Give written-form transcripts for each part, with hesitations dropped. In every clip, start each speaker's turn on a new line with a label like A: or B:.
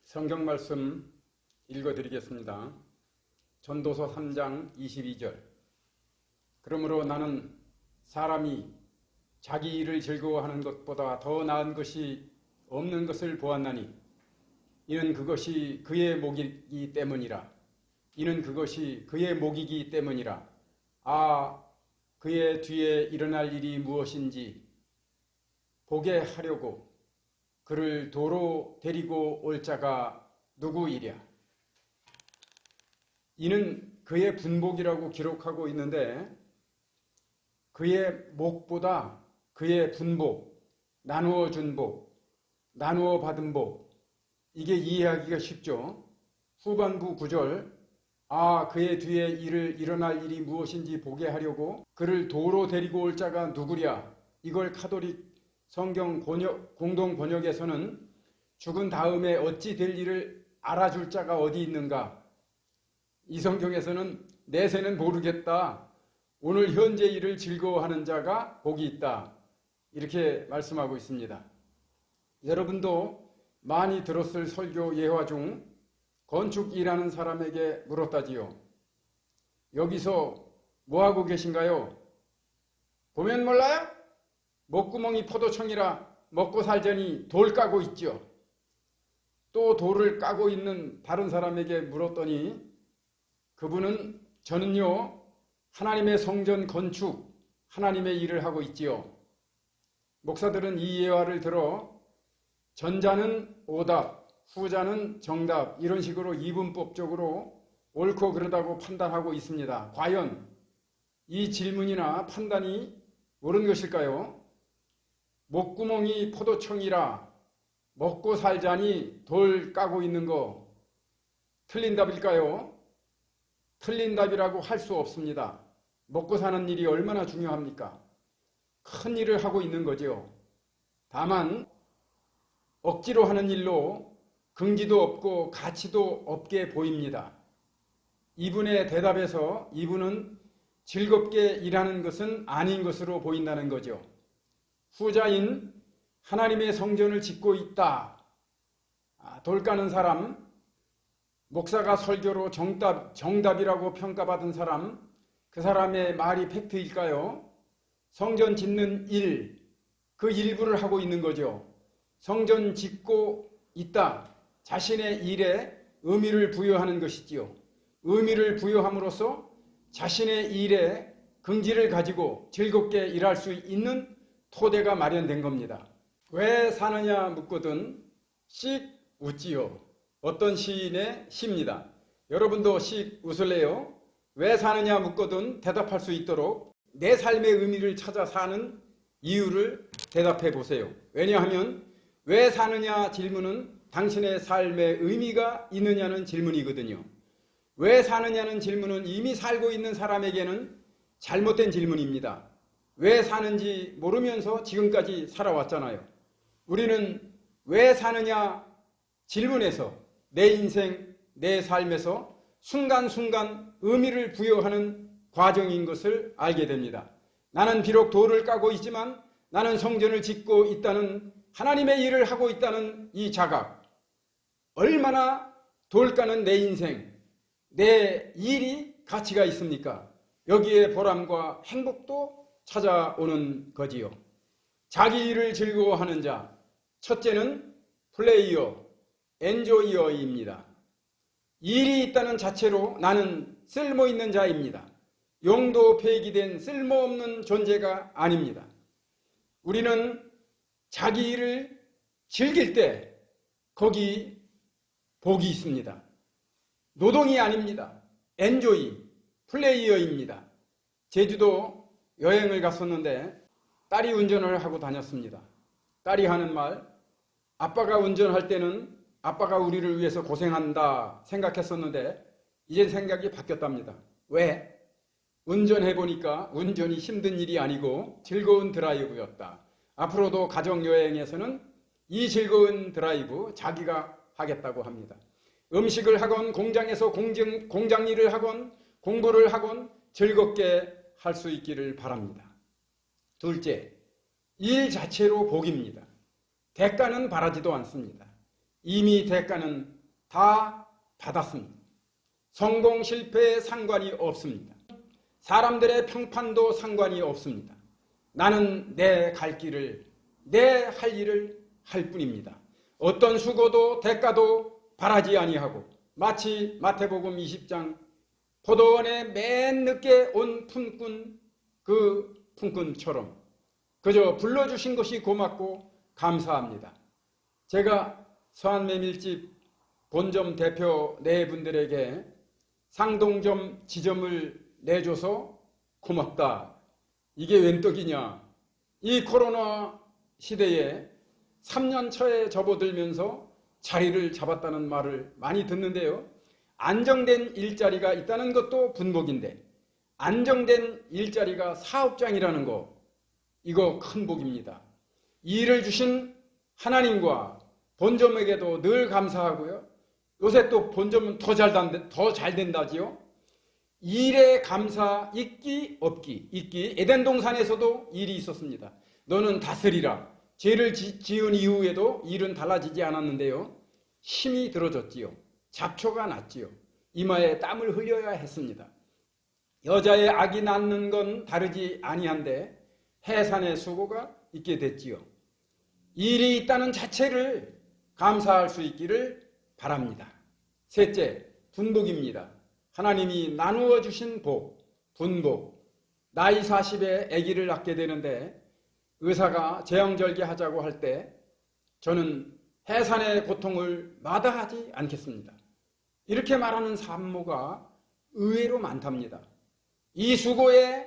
A: 성경 말씀 읽어드리겠습니다. 전도서 3장 22절. 그러므로 나는 사람이 자기 일을 즐거워하는 것보다 더 나은 것이 없는 것을 보았나니 이는 그것이 그의 목이기 때문이라. 이는 그것이 그의 목이기 때문이라. 그의 뒤에 일어날 일이 무엇인지 보게 하려고 그를 도로 데리고 올 자가 누구이랴. 이는 그의 분복이라고 기록하고 있는데 그의 목보다 그의 분복, 나누어 준 복, 나누어 받은 복, 이게 이해하기가 쉽죠. 후반부 9절, 그의 뒤에 일어날 일이 무엇인지 보게 하려고 그를 도로 데리고 올 자가 누구랴. 이걸 카톨릭 성경 공동 번역에서는 죽은 다음에 어찌 될 일을 알아줄 자가 어디 있는가. 이 성경에서는 내세는 모르겠다. 오늘 현재 일을 즐거워하는 자가 복이 있다. 이렇게 말씀하고 있습니다. 여러분도 많이 들었을 설교 예화 중 건축 일하는 사람에게 물었다지요. 여기서 뭐하고 계신가요? 보면 몰라요? 목구멍이 포도청이라 먹고 살자니 돌 까고 있죠. 또 돌을 까고 있는 다른 사람에게 물었더니 그분은 저는요 하나님의 성전 건축, 하나님의 일을 하고 있지요. 목사들은 이 예화를 들어 전자는 오답, 후자는 정답 이런 식으로 이분법적으로 옳고 그르다고 판단하고 있습니다. 과연 이 질문이나 판단이 옳은 것일까요? 목구멍이 포도청이라 먹고 살자니 돌 까고 있는 거 틀린 답일까요? 틀린 답이라고 할 수 없습니다. 먹고 사는 일이 얼마나 중요합니까? 큰 일을 하고 있는 거죠. 다만 억지로 하는 일로 긍지도 없고 가치도 없게 보입니다. 이분의 대답에서 이분은 즐겁게 일하는 것은 아닌 것으로 보인다는 거죠. 후자인 하나님의 성전을 짓고 있다. 돌 까는 사람, 목사가 설교로 정답이라고 평가받은 사람, 그 사람의 말이 팩트일까요? 성전 짓는 일, 그 일부를 하고 있는 거죠. 성전 짓고 있다. 자신의 일에 의미를 부여하는 것이지요. 의미를 부여함으로써 자신의 일에 긍지를 가지고 즐겁게 일할 수 있는 토대가 마련된 겁니다. 왜 사느냐 묻거든 씩 웃지요. 어떤 시인의 시입니다. 여러분도 씩 웃을래요? 왜 사느냐 묻거든 대답할 수 있도록 내 삶의 의미를 찾아 사는 이유를 대답해 보세요. 왜냐하면 왜 사느냐 질문은 당신의 삶의 의미가 있느냐는 질문이거든요. 왜 사느냐는 질문은 이미 살고 있는 사람에게는 잘못된 질문입니다. 왜 사는지 모르면서 지금까지 살아왔잖아요. 우리는 왜 사느냐 질문에서 내 인생, 내 삶에서 순간순간 의미를 부여하는 과정인 것을 알게 됩니다. 나는 비록 돌을 까고 있지만 나는 성전을 짓고 있다는 하나님의 일을 하고 있다는 이 자각. 얼마나 돌 까는 내 인생, 내 일이 가치가 있습니까? 여기에 보람과 행복도 찾아오는 거지요. 자기 일을 즐거워하는 자, 첫째는 플레이어, 엔조이어입니다. 일이 있다는 자체로 나는 쓸모있는 자입니다. 용도 폐기된 쓸모없는 존재가 아닙니다. 우리는 자기 일을 즐길 때 거기 복이 있습니다. 노동이 아닙니다. 엔조이, 플레이어입니다. 제주도 여행을 갔었는데 딸이 운전을 하고 다녔습니다. 딸이 하는 말, 아빠가 운전할 때는 아빠가 우리를 위해서 고생한다 생각했었는데 이제 생각이 바뀌었답니다. 왜? 운전해보니까 운전이 힘든 일이 아니고 즐거운 드라이브였다. 앞으로도 가정여행에서는 이 즐거운 드라이브 자기가 하겠다고 합니다. 음식을 하건 공장에서 공장 일을 하건 공부를 하건 즐겁게 할 수 있기를 바랍니다. 둘째, 일 자체로 복입니다. 대가는 바라지도 않습니다. 이미 대가는 다 받았습니다. 성공 실패에 상관이 없습니다. 사람들의 평판도 상관이 없습니다. 나는 내 갈 길을, 내 할 일을 할 뿐입니다. 어떤 수고도 대가도 바라지 아니하고 마치 마태복음 20장 포도원에 맨 늦게 온 품꾼, 그 품꾼처럼 그저 불러주신 것이 고맙고 감사합니다. 제가 서한메밀집 본점 대표 네 분들에게 상동점 지점을 내줘서 고맙다. 이게 웬 떡이냐. 이 코로나 시대에 3년 차에 접어들면서 자리를 잡았다는 말을 많이 듣는데요. 안정된 일자리가 있다는 것도 분복인데 안정된 일자리가 사업장이라는 거, 이거 큰 복입니다. 이 일을 주신 하나님과 본점에게도 늘 감사하고요. 요새 또 본점은 더 잘 된다지요. 일에 감사 있기 없기. 있기. 에덴 동산에서도 일이 있었습니다. 너는 다스리라. 죄를 지은 이후에도 일은 달라지지 않았는데요. 힘이 들어졌지요. 잡초가 났지요. 이마에 땀을 흘려야 했습니다. 여자의 악이 낳는 건 다르지 아니한데 해산의 수고가 있게 됐지요. 일이 있다는 자체를 감사할 수 있기를 바랍니다. 셋째, 분복입니다. 하나님이 나누어 주신 복, 분복. 나이 40에 아기를 낳게 되는데 의사가 제왕절개하자고 할 때 저는 해산의 고통을 마다하지 않겠습니다. 이렇게 말하는 산모가 의외로 많답니다. 이 수고에,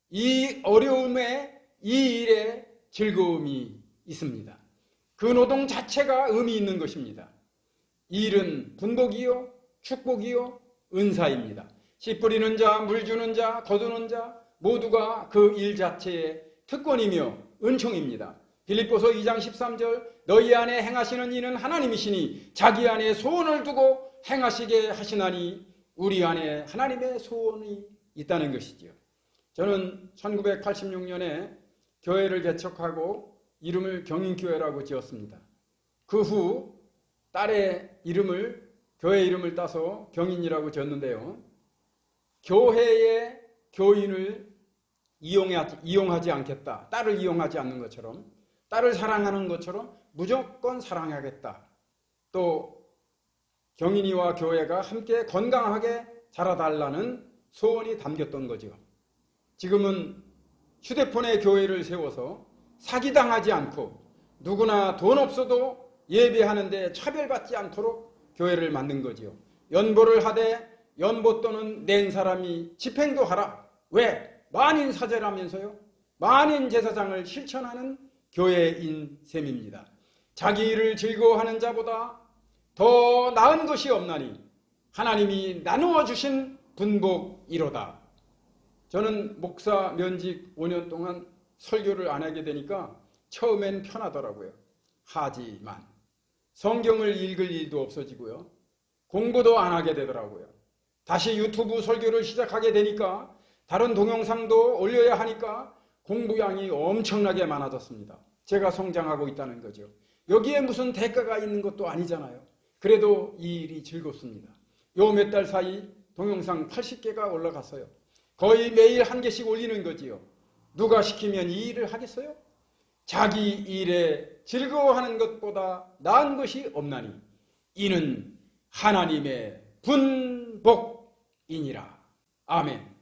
A: 이 어려움에, 이 일에 즐거움이 있습니다. 그 노동 자체가 의미 있는 것입니다. 이 일은 분복이요, 축복이요, 은사입니다. 씨 뿌리는 자, 물 주는 자, 거두는 자 모두가 그 일 자체의 특권이며 은총입니다. 빌립보서 2장 13절 너희 안에 행하시는 이는 하나님이시니 자기 안에 소원을 두고 행하시게 하시나니 우리 안에 하나님의 소원이 있다는 것이지요. 저는 1986년에 교회를 개척하고 이름을 경인교회라고 지었습니다. 그 후 딸의 이름을, 교회 이름을 따서 경인이라고 지었는데요. 교회의 교인을 이용하지 않겠다. 딸을 이용하지 않는 것처럼, 딸을 사랑하는 것처럼 무조건 사랑하겠다. 또 경인이와 교회가 함께 건강하게 자라달라는 소원이 담겼던 거죠. 지금은 휴대폰에 교회를 세워서 사기당하지 않고 누구나 돈 없어도 예배하는데 차별받지 않도록 교회를 만든 거지요. 연보를 하되 연보 또는 낸 사람이 집행도 하라. 왜? 만인사제라면서요. 만인 제사장을 실천하는 교회인 셈입니다. 자기 일을 즐거워하는 자보다 더 나은 것이 없나니 하나님이 나누어 주신 분복이로다. 저는 목사 면직 5년 동안 설교를 안 하게 되니까 처음엔 편하더라고요. 하지만 성경을 읽을 일도 없어지고요. 공부도 안 하게 되더라고요. 다시 유튜브 설교를 시작하게 되니까 다른 동영상도 올려야 하니까 공부량이 엄청나게 많아졌습니다. 제가 성장하고 있다는 거죠. 여기에 무슨 대가가 있는 것도 아니잖아요. 그래도 이 일이 즐겁습니다. 요 몇 달 사이 동영상 80개가 올라갔어요. 거의 매일 한 개씩 올리는 거지요. 누가 시키면 이 일을 하겠어요? 자기 일에 즐거워하는 것보다 나은 것이 없나니 이는 하나님의 분복이니라. 아멘.